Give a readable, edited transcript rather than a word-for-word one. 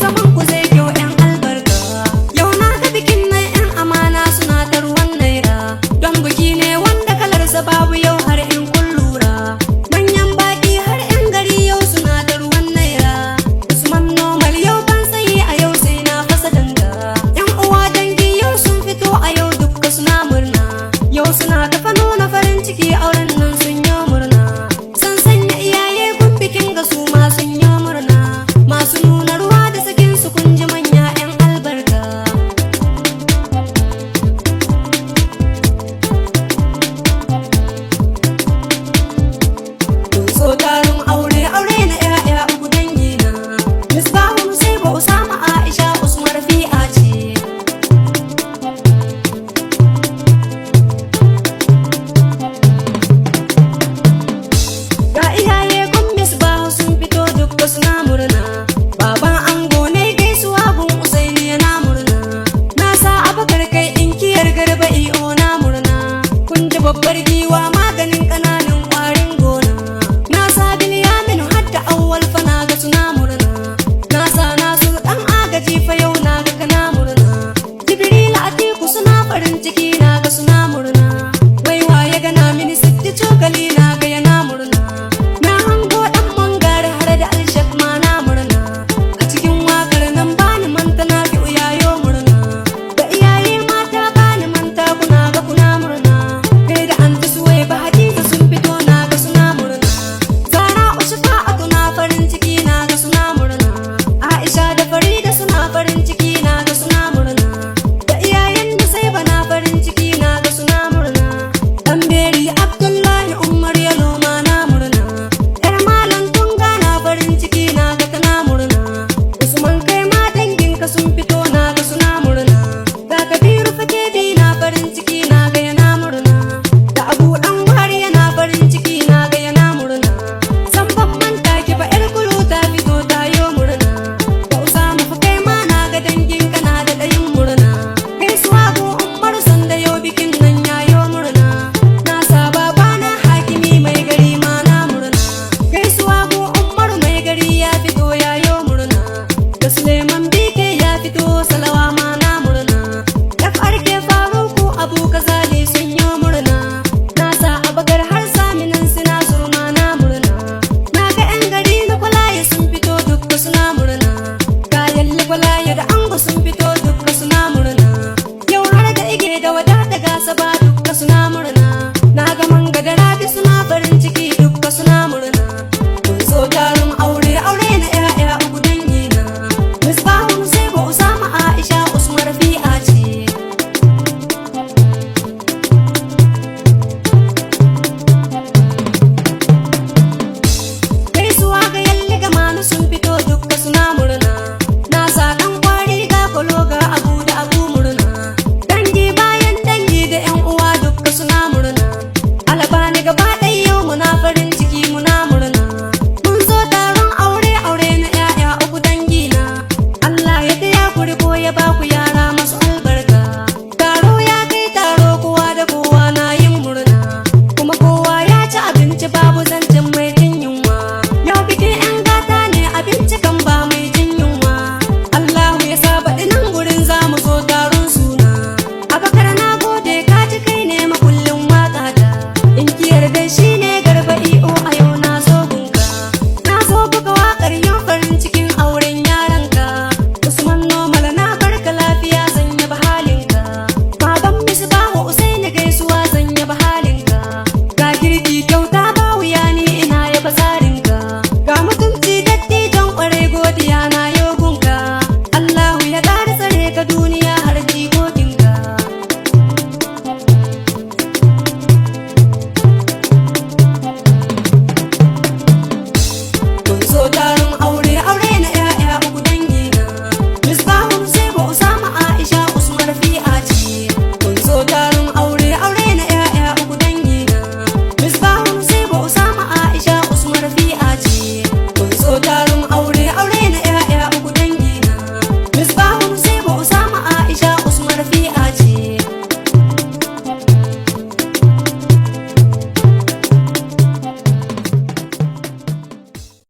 zaman ku zai kyau 'yan albarka. Yau na ga bikin nan 'yan amana suna ta ruwan naira. Don biki ne wanda kalarsa babu yau har in kun lura. Manyan baki har 'yan gari yau suna ta ruwan naira. Usman normal yau ban sayi a yau sai na fasa danga. 'Yan uwa dangi yau sun fito a yau dukka suna murna. Yau suna tafa nuna farin ciki auren nan sun yi murna. Sun sanya iyaye gun bikin ga su ma sun yi murna. Masu nuna ruwa da sakin su kun ji manya 'yan albarka. Kun so taron aure aure na 'ya'ya uku dangi na. Misbahu Musaiba Usama Aisha Usman Rafi'a ce. Ga iyaye gun Misbahu sun fito dukka suna murna. Baban ango ne gaisuwa gun Usaini yana murna. Na sa Abakar kai inkiyar garba iyo na murna. Kun ji babbar giwa maganin ƙananan ƙwarin gona. Na sa Bilyaminu har da Awwal fa na ga suna murna. Na sa Nasu ɗan agaji fa yau na ga kana murna. Jibrila Atiku suna farin ciki na ga suna murna. Wai waye gana mini sitti cokali na ga yana murna. Na hango ɗan mangare har da Alshak ma na murna. A cikin wakar nan bani manta na fi uyayo murna. Da iyaye mata bani manta kuna ga kuna murna. Kai da anti suwai ba Hadiza sun fito na ga suna murna. Zara Ushfa'atu na farin ciki na ga suna murna. Aisha da Farida suna farin ciki na ga suna murna. Da iyayen Nusaiba na farin ciki na ga suna murna. Dan Beri Abdullahi Umar Yalo ma na murna. Yar Malam Tunga na farin ciki na ga tana murna. Usman kai ma danginka sun fito na ga suna murna. Da Kabiru Fakebi na farin ciki na ga yana murna. Da Abu Dan Wari yana farin ciki na ga yana murna. San ban manta ki ba yar kulu ta fito ta yo murna. Da Usama fa kai ma na ga danginka na da ɗayin murna. Gaisuwa gun Umaru sanda yau bikin nan ya yo murna. Na sa babana hakimi mai gari ma na murna. Gaisuwa gun Umaru mai gari ya fito ya yo murna. Da Suleiman